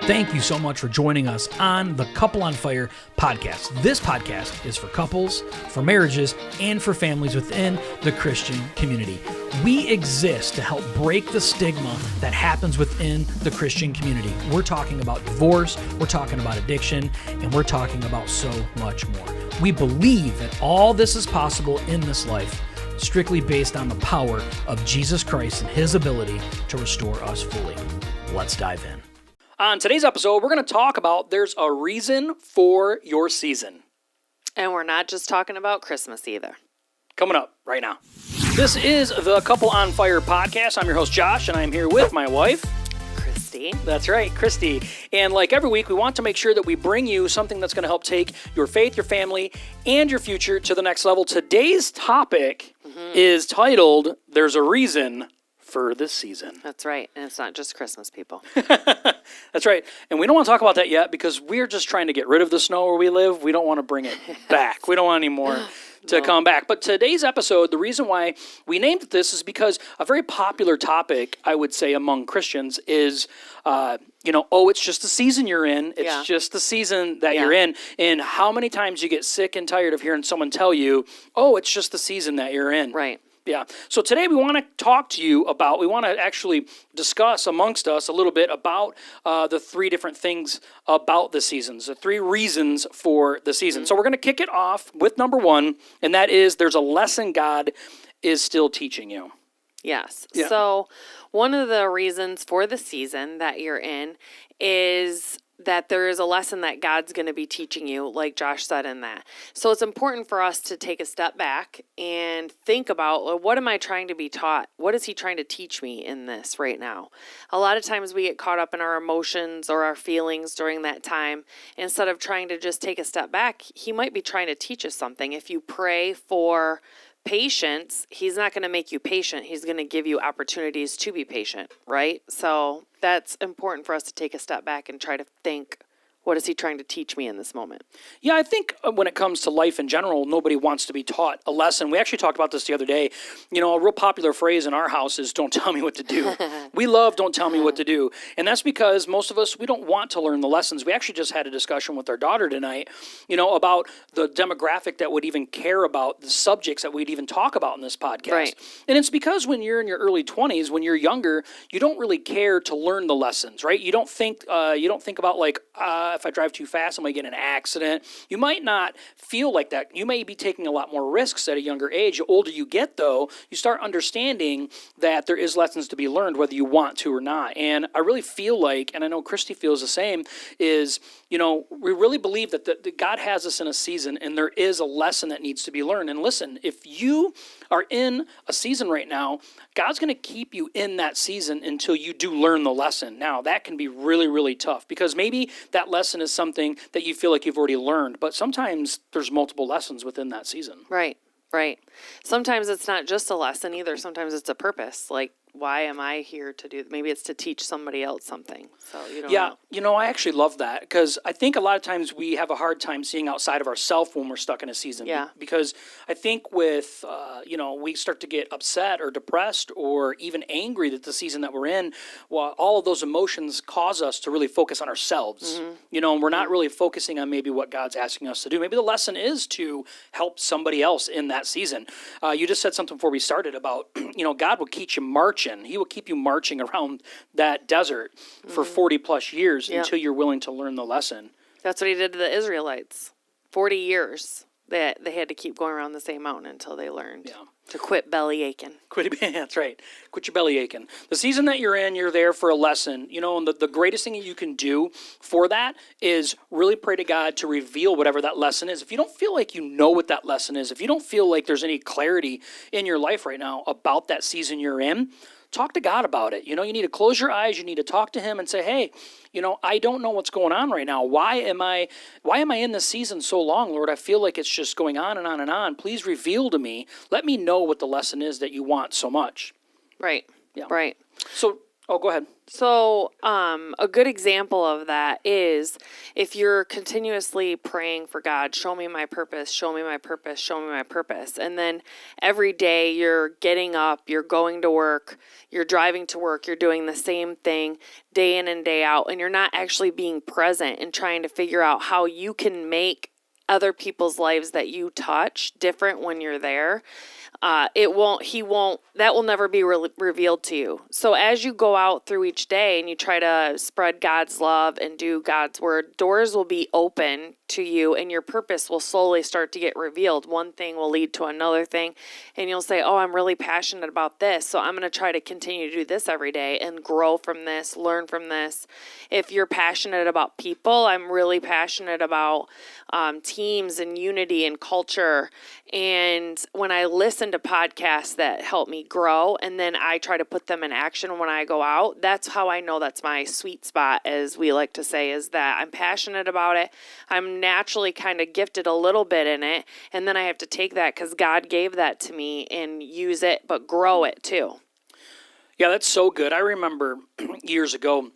Thank you so much for joining us on the Couple on Fire podcast. This podcast is for couples, for marriages, and for families within the Christian community. We exist to help break the stigma that happens within the Christian community. We're talking about divorce, we're talking about addiction, and we're talking about so much more. We believe that all this is possible in this life, strictly based on the power of Jesus Christ and His ability to restore us fully. Let's dive in. On today's episode, we're going to talk about there's a reason for your season. And we're not just talking about Christmas either. Coming up right now. This is the Couple on Fire podcast. I'm your host, Josh, and I'm here with my wife, Christy. That's right, Christy. And like every week, we want to make sure that we bring you something that's going to help take your faith, your family, and your future to the next level. Today's topic is titled, There's a Reason for This Season. That's right. And it's not just Christmas, people. That's right. And we don't want to talk about that yet because we're just trying to get rid of the snow where we live. We don't want to bring it back. We don't want any more to come back. But today's episode, the reason why we named it this is because a very popular topic, I would say, among Christians is, it's just the season you're in. It's just the season that you're in. And how many times you get sick and tired of hearing someone tell you, oh, it's just the season that you're in. Right. Yeah. So today we want to talk to you about, we want to actually discuss amongst us a little bit about the three different things about the seasons, the three reasons for the season. So we're going to kick it off with number one, and that is there's a lesson God is still teaching you. Yes. Yeah. So one of the reasons for the season that you're in is that there is a lesson that God's going to be teaching you, like Josh said in that. So it's important for us to take a step back and think about, well, what am I trying to be taught? What is He trying to teach me in this right now? A lot of times we get caught up in our emotions or our feelings during that time. Instead of trying to just take a step back, He might be trying to teach us something. If you pray for patience, He's not going to make you patient. He's going to give you opportunities to be patient, right? So that's important for us to take a step back and try to think, what is He trying to teach me in this moment? Yeah, I think when it comes to life in general, nobody wants to be taught a lesson. We actually talked about this the other day. You know, a real popular phrase in our house is, don't tell me what to do. We love don't tell me what to do. And that's because most of us, we don't want to learn the lessons. We actually just had a discussion with our daughter tonight, about the demographic that would even care about the subjects that we'd even talk about in this podcast. Right. And it's because when you're in your early 20s, when you're younger, you don't really care to learn the lessons, right? You don't think about like, if I drive too fast, I'm going to get in an accident. You might not feel like that. You may be taking a lot more risks at a younger age. The older you get, though, you start understanding that there is lessons to be learned, whether you want to or not. And I really feel like, and I know Christy feels the same, is, we really believe that God has us in a season, and there is a lesson that needs to be learned. And listen, if you are in a season right now, God's going to keep you in that season until you do learn the lesson. Now, that can be really, really tough because maybe that lesson is something that you feel like you've already learned, but sometimes there's multiple lessons within that season. Right. Sometimes it's not just a lesson either. Sometimes it's a purpose. Like, why am I here to do? Maybe it's to teach somebody else something. So you don't know. I actually love that because I think a lot of times we have a hard time seeing outside of ourselves when we're stuck in a season. Yeah. Because I think with we start to get upset or depressed or even angry that the season that we're in, well, all of those emotions cause us to really focus on ourselves. And we're not really focusing on maybe what God's asking us to do. Maybe the lesson is to help somebody else in that season. You just said something before we started about God will keep you marching. He will keep you marching around that desert for 40 plus years until you're willing to learn the lesson. That's what He did to the Israelites. 40 years. They had to keep going around the same mountain until they learned to quit belly aching. That's right. Quit your belly aching. The season that you're in, you're there for a lesson. And the greatest thing that you can do for that is really pray to God to reveal whatever that lesson is. If you don't feel like you know what that lesson is, if you don't feel like there's any clarity in your life right now about that season you're in, talk to God about it. You need to close your eyes. You need to talk to Him and say, hey, I don't know what's going on right now. Why am I in this season so long, Lord? I feel like it's just going on and on and on. Please reveal to me. Let me know what the lesson is that you want so much. Right. Yeah. Right. So Oh, go ahead. So, a good example of that is if you're continuously praying for God, show me my purpose, show me my purpose, show me my purpose. And then every day you're getting up, you're going to work, you're driving to work, you're doing the same thing day in and day out, and you're not actually being present and trying to figure out how you can make other people's lives that you touch different when you're there. That will never be revealed to you. So as you go out through each day and you try to spread God's love and do God's word, doors will be open to you and your purpose will slowly start to get revealed. One thing will lead to another thing, and you'll say, oh, I'm really passionate about this, so I'm going to try to continue to do this every day and grow from this, learn from this. If you're passionate about people, I'm really passionate about teams and unity and culture. And when I listen to podcasts that help me grow and then I try to put them in action when I go out, that's how I know that's my sweet spot, as we like to say, is that I'm passionate about it. I'm naturally kind of gifted a little bit in it. And then I have to take that because God gave that to me and use it, but grow it too. Yeah, that's so good. I remember years ago,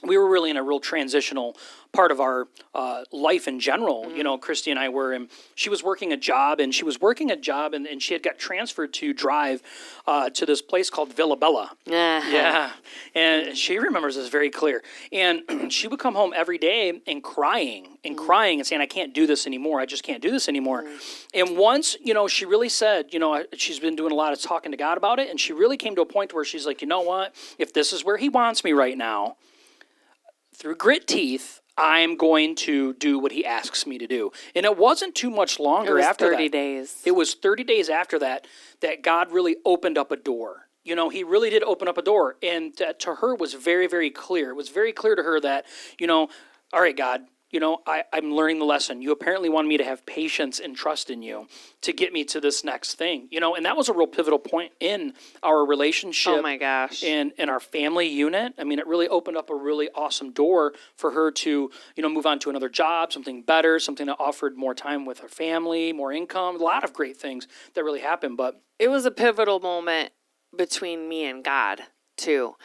we were really in a real transitional part of our life in general. You know, Christy and I were, and she was working a job, and she had got transferred to drive to this place called Villa Bella. Yeah. And she remembers this very clear. And she would come home every day and crying and saying, I can't do this anymore. I just can't do this anymore. And once, she really said, she's been doing a lot of talking to God about it. And she really came to a point where she's like, you know what? If this is where he wants me right now, through grit teeth, I'm going to do what he asks me to do. And it wasn't too much longer after that. 30 days. It was 30 days after that God really opened up a door. He really did open up a door. And to her was very, very clear. It was very clear to her that, all right, God, I'm learning the lesson. You apparently want me to have patience and trust in you to get me to this next thing, and that was a real pivotal point in our relationship. Oh my gosh. And in our family unit. I mean, it really opened up a really awesome door for her to, move on to another job, something better, something that offered more time with her family, more income, a lot of great things that really happened. But it was a pivotal moment between me and God too.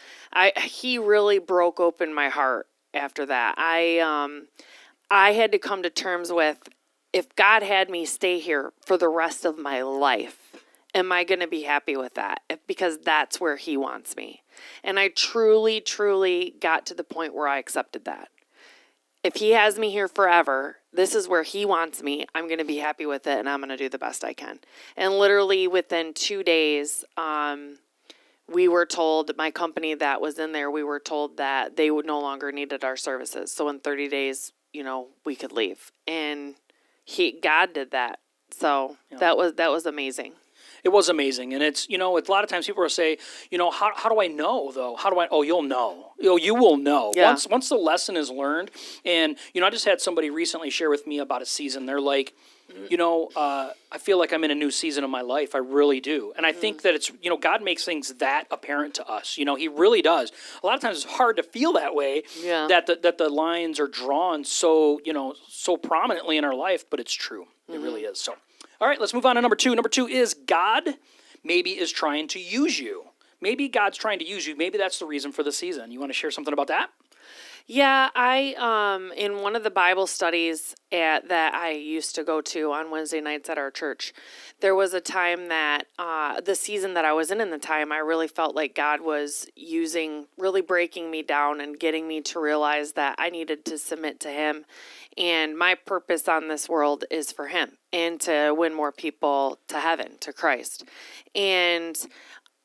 He really broke open my heart after that. I had to come to terms with, if God had me stay here for the rest of my life, am I going to be happy with that? Because that's where he wants me. And I truly, truly got to the point where I accepted that. If he has me here forever, this is where he wants me. I'm going to be happy with it, and I'm going to do the best I can. And literally within 2 days, we were told, my company that was in there, we were told that they would no longer needed our services. So in 30 days, we could leave. And God did that. So that was amazing. It was amazing. And it's, a lot of times people will say, how do I know though? You'll know. You will know. Yeah. Once the lesson is learned. And, I just had somebody recently share with me about a season. They're like, I feel like I'm in a new season of my life. I really do. And I think that it's, God makes things that apparent to us. He really does. A lot of times it's hard to feel that way, that the lines are drawn so, so prominently in our life, but it's true. It really is. So, all right, let's move on to number 2. Number 2 is God maybe is trying to use you. Maybe God's trying to use you. Maybe that's the reason for the season. You want to share something about that? Yeah, I in one of the Bible studies that I used to go to on Wednesday nights at our church, there was a time that the season that I was in the time, I really felt like God was really breaking me down and getting me to realize that I needed to submit to him. And my purpose on this world is for him and to win more people to heaven, to Christ. And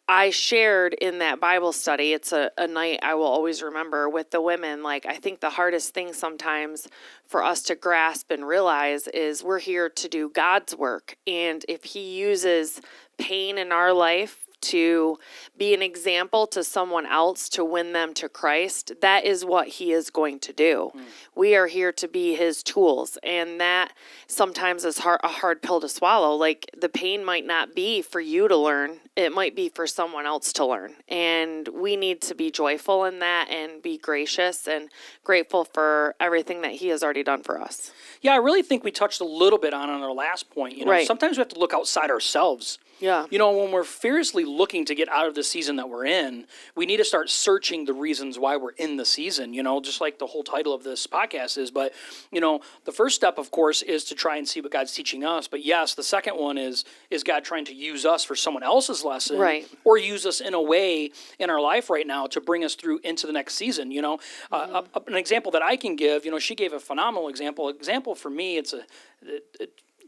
I shared in that Bible study, it's a night I will always remember with the women, like I think the hardest thing sometimes for us to grasp and realize is we're here to do God's work. And if he uses pain in our life to be an example to someone else to win them to Christ, that is what he is going to do. We are here to be his tools, and that sometimes is a hard pill to swallow. Like the pain might not be for you to learn, it might be for someone else to learn. And we need to be joyful in that and be gracious and grateful for everything that he has already done for us. Yeah, I really think we touched a little bit on our last point. Right. Sometimes we have to look outside ourselves Yeah. You know, when we're fiercely looking to get out of the season that we're in, we need to start searching the reasons why we're in the season, you know, just like the whole title of this podcast is. But, you know, the first step, of course, is to try and see what God's teaching us. But yes, the second one is God trying to use us for someone else's lesson, Right. or use us in a way in our life right now to bring us through into the next season, you know. An example that I can give, you know, she gave a phenomenal example. Example for me, it's a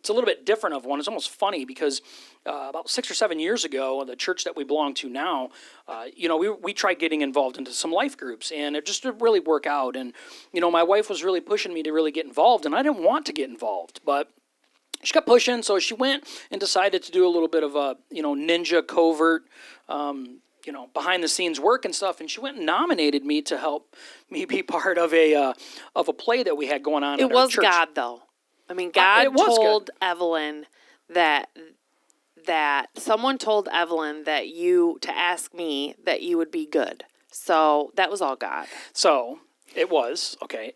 little bit different of one. It's almost funny because about 6 or 7 years ago, the church that we belong to now, you know, we tried getting involved into some life groups, and it just didn't really work out. And, you know, my wife was really pushing me to really get involved, and I didn't want to get involved, but she kept pushing, so she went and decided to do a little bit of a, you know, ninja covert, you know, behind the scenes work and stuff. And she went and nominated me to help me be part of a play that we had going on. It in our was church. God, though. I mean, God it was told Evelyn that someone told Evelyn that to ask me that you would be good. So that was all God. So it was, okay.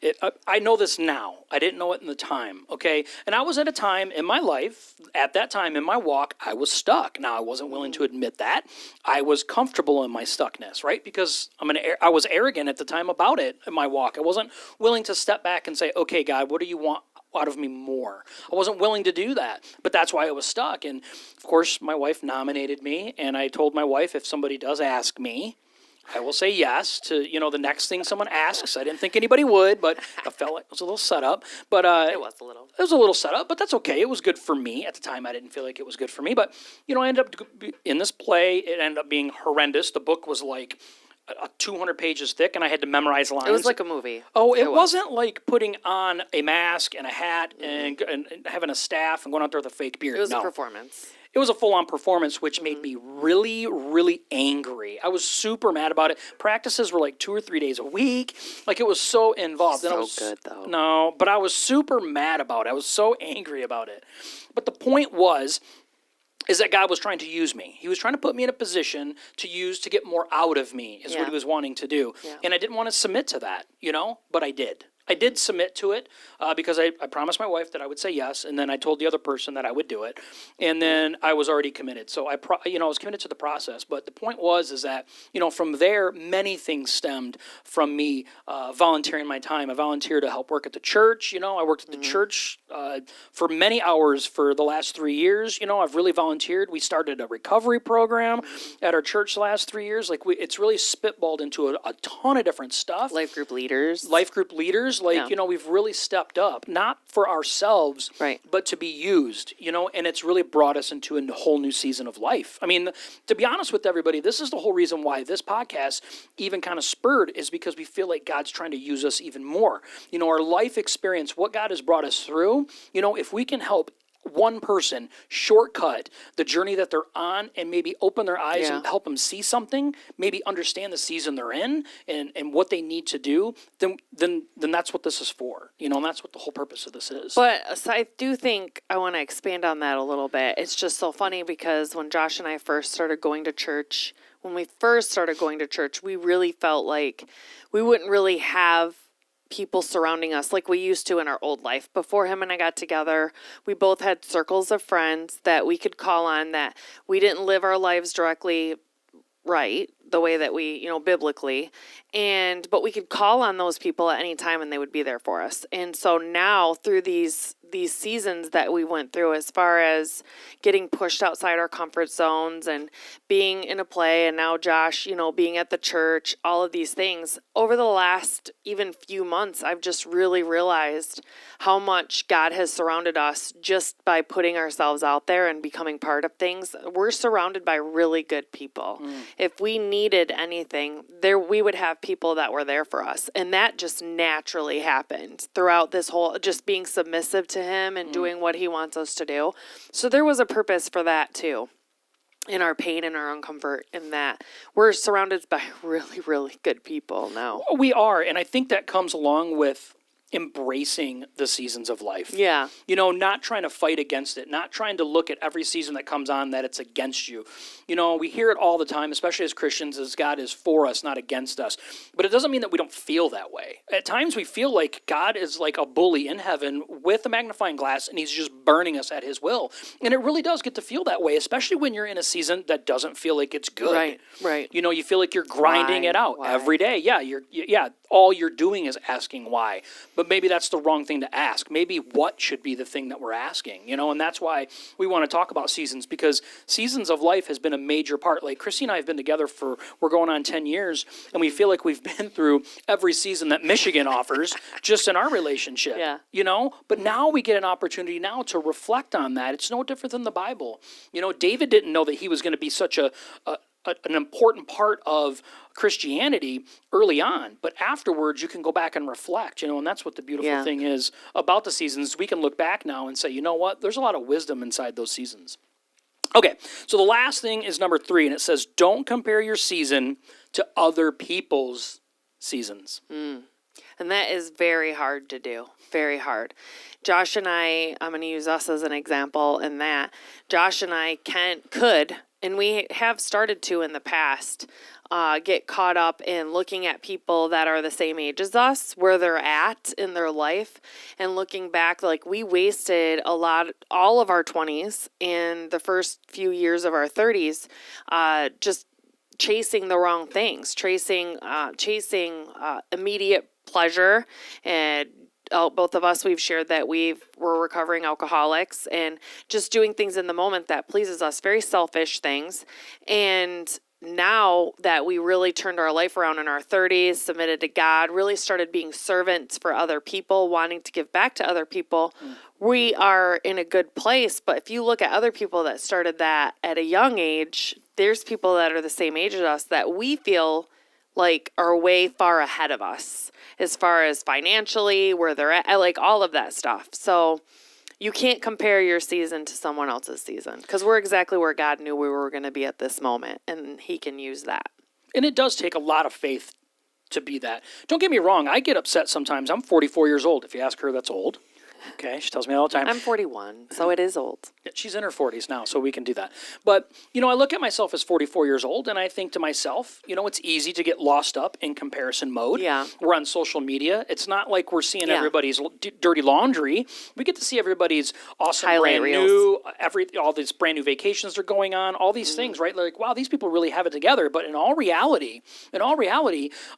I know this now. I didn't know it in the time, okay? And I was at a time in my life, at that time in my walk, I was stuck. Now, I wasn't willing to admit that. I was comfortable in my stuckness, right? Because I was arrogant at the time about it in my walk. I wasn't willing to step back and say, okay, God, what do you want out of me more? I wasn't willing to do that, but that's why I was stuck. And of course, my wife nominated me, and I told my wife, if somebody does ask me, I will say yes to, you know, the next thing someone asks. I didn't think anybody would, but I felt like it was a little setup. But It was a little. it was a little setup, but that's okay. It was good for me. At the time, I didn't feel like it was good for me. But, you know, I ended up in this play. It ended up being horrendous. The book was like 200 pages thick, and I had to memorize lines. It was like a movie. Oh, it wasn't like putting on a mask and a hat and having a staff and going out there with a fake beard. It was No. a performance. It was a full-on performance, which made me really, really angry. I was super mad about it. Practices were like 2 or 3 days a week. Like, it was so involved. And I So was, good, though. No, but I was super mad about it. I was so angry about it. But the point is that God was trying to use me. He was trying to put me in a position to use to get more out of me, is what Yeah. he was wanting to do. Yeah. And I didn't want to submit to that, you know, but I did. I did submit to it because I promised my wife that I would say yes, and then I told the other person that I would do it, and then I was already committed. So I was committed to the process. But the point is that, you know, from there, many things stemmed from me volunteering my time. I volunteered to help work at the church. You know, I worked at the church for many hours for the last 3 years. You know, I've really volunteered. We started a recovery program at our church the last 3 years. Like, it's really spitballed into a ton of different stuff. Life group leaders. Life group leaders, like, Yeah. you know, we've really stepped up, not for ourselves, Right. but to be used, you know, and it's really brought us into a whole new season of life. I mean, to be honest with everybody, this is the whole reason why this podcast even kind of spurred, is because we feel like God's trying to use us even more. You know, our life experience, what God has brought us through, you know, if we can help one person shortcut the journey that they're on and maybe open their eyes Yeah. and help them see something, maybe understand the season they're in and what they need to do, then that's what this is for. You know, and that's what the whole purpose of this is. But so I do think I want to expand on that a little bit. It's just so funny because when Josh and I first started going to church, we really felt like we wouldn't really have people surrounding us like we used to in our old life. Before him and I got together, we both had circles of friends that we could call on, that we didn't live our lives directly right, the way that we, you know, biblically, but we could call on those people at any time and they would be there for us. And so now, through these seasons that we went through, as far as getting pushed outside our comfort zones and being in a play, and now Josh, you know, being at the church, all of these things, over the last even few months, I've just really realized how much God has surrounded us just by putting ourselves out there and becoming part of things. We're surrounded by really good people. If we needed anything, we would have people that were there for us. And that just naturally happened throughout this whole, just being submissive to him and doing what he wants us to do. So there was a purpose for that too, in our pain and our uncomfort, in that we're surrounded by really, really good people now. We are, and I think that comes along with embracing the seasons of life. Yeah. You know, not trying to fight against it, not trying to look at every season that comes on that it's against you. You know, we hear it all the time, especially as Christians, as God is for us, not against us. But it doesn't mean that we don't feel that way. At times we feel like God is like a bully in heaven with a magnifying glass and he's just burning us at his will. And it really does get to feel that way, especially when you're in a season that doesn't feel like it's good. Right, right. You know, you feel like you're grinding it out Why? every day. Yeah, all you're doing is asking why. But maybe that's the wrong thing to ask. Maybe what should be the thing that we're asking, you know, and that's why we want to talk about seasons, because seasons of life has been a major part. Like Chrissy and I have been together we're going on 10 years, and we feel like we've been through every season that Michigan offers just in our relationship, Yeah. you know, but now we get an opportunity now to reflect on that. It's no different than the Bible. You know, David didn't know that he was going to be such an important part of Christianity early on, but afterwards you can go back and reflect, you know, and that's what the beautiful thing is about the seasons. We can look back now and say, you know what, there's a lot of wisdom inside those seasons. Okay, so the last thing is number 3, and it says, don't compare your season to other people's seasons. And that is very hard to do. Very hard. Josh and I'm going to use us as an example in that. Josh and I could, and we have started to in the past, get caught up in looking at people that are the same age as us, where they're at in their life, and looking back, like we wasted all of our 20s and the first few years of our 30s, just chasing the wrong things, chasing immediate pleasure. And both of us, we've shared that we're recovering alcoholics and just doing things in the moment that pleases us, very selfish things. And now that we really turned our life around in our 30s, submitted to God, really started being servants for other people, wanting to give back to other people, we are in a good place. But if you look at other people that started that at a young age, there's people that are the same age as us that we feel like are way far ahead of us as far as financially, where they're at, like all of that stuff. So you can't compare your season to someone else's season, because we're exactly where God knew we were going to be at this moment, and he can use that. And it does take a lot of faith to be that. Don't get me wrong, I get upset sometimes. I'm 44 years old. If you ask her, that's old. Okay, she tells me all the time. I'm 41, so it is old. She's in her 40s now, so we can do that. But, you know, I look at myself as 44 years old, and I think to myself, you know, it's easy to get lost up in comparison mode. Yeah. We're on social media. It's not like we're seeing everybody's dirty laundry. We get to see everybody's awesome Highlight brand reels. new, all these brand new vacations are going on, all these things, right? Like, wow, these people really have it together. But in all reality,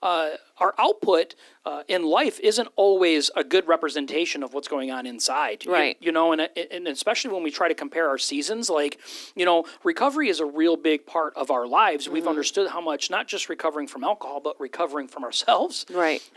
our output in life isn't always a good representation of what's going on inside. Right. You know, and especially when we try to compare our seasons, like, you know, recovery is a real big part of our lives. We've understood how much, not just recovering from alcohol, but recovering from ourselves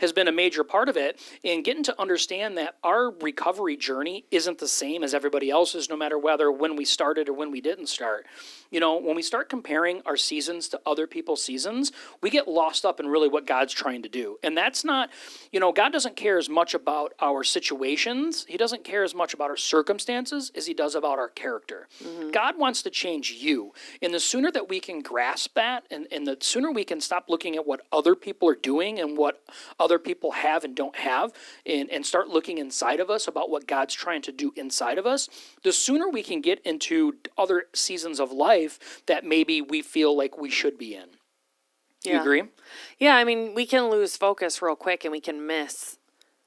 has been a major part of it. And getting to understand that our recovery journey isn't the same as everybody else's, no matter when we started or when we didn't start. You know, when we start comparing our seasons to other people's seasons, we get lost up in really what God's trying to do. And that's not, you know, God doesn't care as much about our situations. He doesn't care as much about our circumstances as he does about our character. God wants to change you. And the sooner that we can grasp that, and the sooner we can stop looking at what other people are doing and what other people have and don't have, and start looking inside of us about what God's trying to do inside of us, the sooner we can get into other seasons of life that maybe we feel like we should be in. Do you agree? Yeah, I mean, we can lose focus real quick and we can miss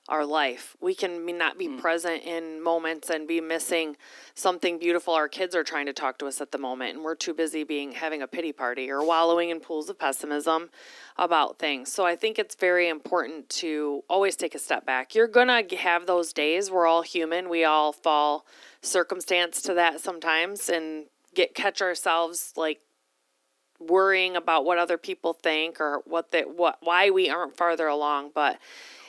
our life. We can not be present in moments and be missing something beautiful. Our kids are trying to talk to us at the moment, and we're too busy having a pity party or wallowing in pools of pessimism about things. So I think it's very important to always take a step back. You're going to have those days. We're all human. We all fall circumstance to that sometimes and catch ourselves like worrying about what other people think or why we aren't farther along. But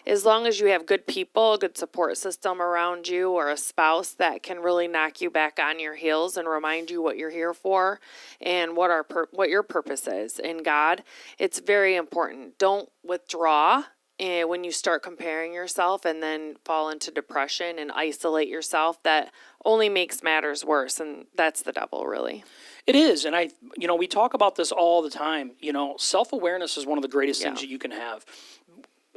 as long as you have good people, a good support system around you, or a spouse that can really knock you back on your heels and remind you what you're here for and what your purpose is in God, it's very important. Don't withdraw when you start comparing yourself and then fall into depression and isolate yourself. That only makes matters worse, and that's the devil, really. It is, and we talk about this all the time. You know, self-awareness is one of the greatest things that you can have.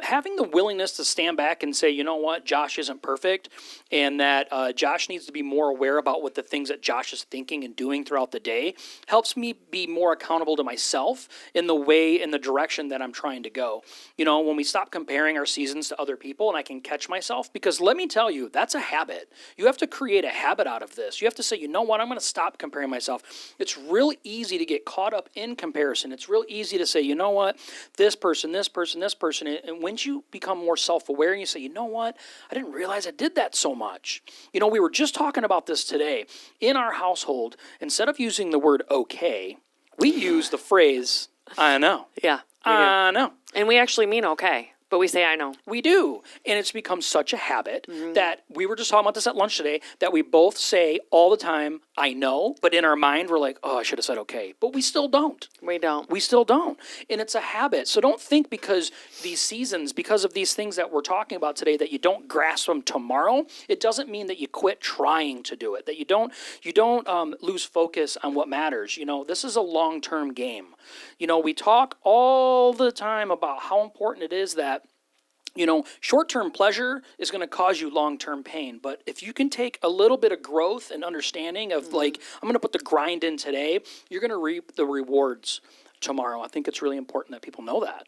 having the willingness to stand back and say, you know what, Josh isn't perfect, and that Josh needs to be more aware about what the things that Josh is thinking and doing throughout the day helps me be more accountable to myself in the direction that I'm trying to go. You know, when we stop comparing our seasons to other people, and I can catch myself, because let me tell you, that's a habit. You have to create a habit out of this. You have to say, you know what, I'm going to stop comparing myself. It's real easy to get caught up in comparison. It's real easy to say, you know what, this person, and once you become more self-aware and you say, you know what, I didn't realize I did that so much. You know, we were just talking about this today. In our household, instead of using the word okay, we use the phrase, I know. Yeah. I know. And we actually mean okay, but we say I know. We do. And it's become such a habit that we were just talking about this at lunch today, that we both say all the time, I know, but in our mind, we're like, oh, I should have said okay. But we still don't. We don't. We still don't. And it's a habit. So don't think because these seasons, because of these things that we're talking about today, that you don't grasp them tomorrow. It doesn't mean that you quit trying to do it, that you don't lose focus on what matters. You know, this is a long-term game. You know, we talk all the time about how important it is that, you know, short-term pleasure is going to cause you long-term pain. But if you can take a little bit of growth and understanding of like, I'm going to put the grind in today, you're going to reap the rewards tomorrow. I think it's really important that people know that.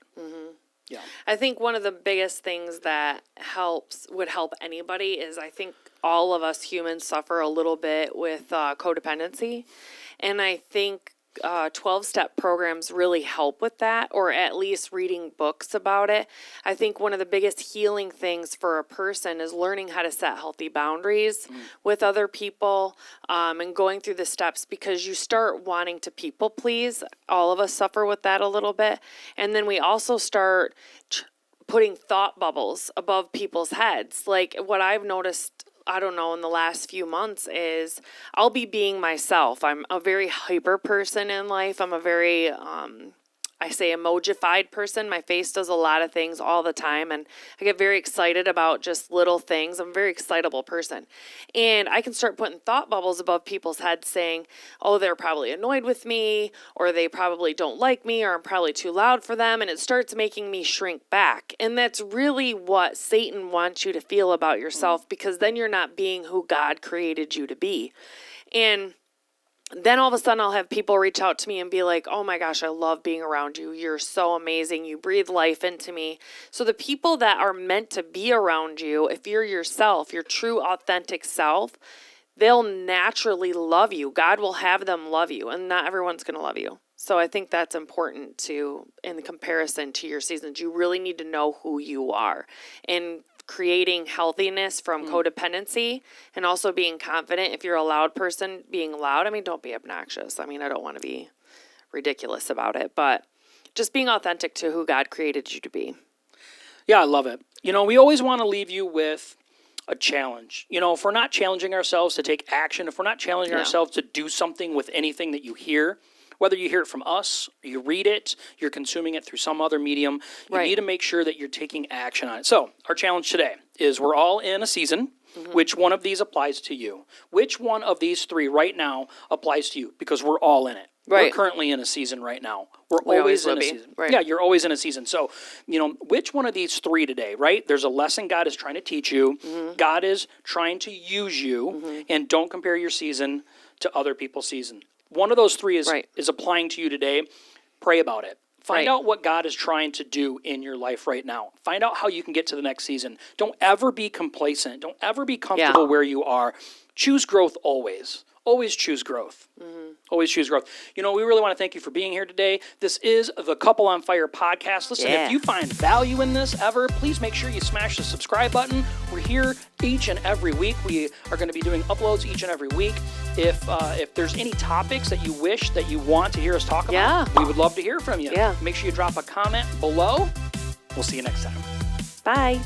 Yeah. I think one of the biggest things that would help anybody is, I think all of us humans suffer a little bit with codependency. And I think 12-step programs really help with that, or at least reading books about it. I think one of the biggest healing things for a person is learning how to set healthy boundaries with other people, and going through the steps, because you start wanting to people please. All of us suffer with that a little bit. And then we also start putting thought bubbles above people's heads. Like what I've noticed, I don't know, in the last few months is I'll be being myself. I'm a very hyper person in life. I'm a very, I say emojified person. My face does a lot of things all the time, and I get very excited about just little things. I'm a very excitable person. And I can start putting thought bubbles above people's heads saying, oh, they're probably annoyed with me, or they probably don't like me, or I'm probably too loud for them. And it starts making me shrink back. And that's really what Satan wants you to feel about yourself, because then you're not being who God created you to be. And then all of a sudden I'll have people reach out to me and be like, oh my gosh, I love being around you. You're so amazing. You breathe life into me. So the people that are meant to be around you, if you're yourself, your true authentic self, they'll naturally love you. God will have them love you, and not everyone's going to love you. So I think that's important too, in comparison to your seasons. You really need to know who you are. And creating healthiness from codependency, and also being confident. If you're a loud person, being loud, I mean, don't be obnoxious. I mean, I don't want to be ridiculous about it, but just being authentic to who God created you to be. Yeah, I love it. You know, we always want to leave you with a challenge. You know, if we're not challenging ourselves to take action, if we're not challenging ourselves to do something with anything that you hear, whether you hear it from us, you read it, you're consuming it through some other medium, you need to make sure that you're taking action on it. So our challenge today is, we're all in a season. Which one of these applies to you? Which one of these three right now applies to you? Because we're all in it. We're currently in a season right now. We always in a season. Yeah, you're always in a season. So, you know, which one of these three today, right? There's a lesson God is trying to teach you. God is trying to use you. And don't compare your season to other people's season. One of those three is applying to you today. Pray about it. Find out what God is trying to do in your life right now. Find out how you can get to the next season. Don't ever be complacent. Don't ever be comfortable where you are. Choose growth always. Always choose growth. Always choose growth. You know, we really want to thank you for being here today. This is the Couple on Fire podcast. Listen, if you find value in this ever, please make sure you smash the subscribe button. We're here each and every week. We are going to be doing uploads each and every week. If there's any topics that you wish that you want to hear us talk about, we would love to hear from you. Make sure you drop a comment below. We'll see you next time. Bye.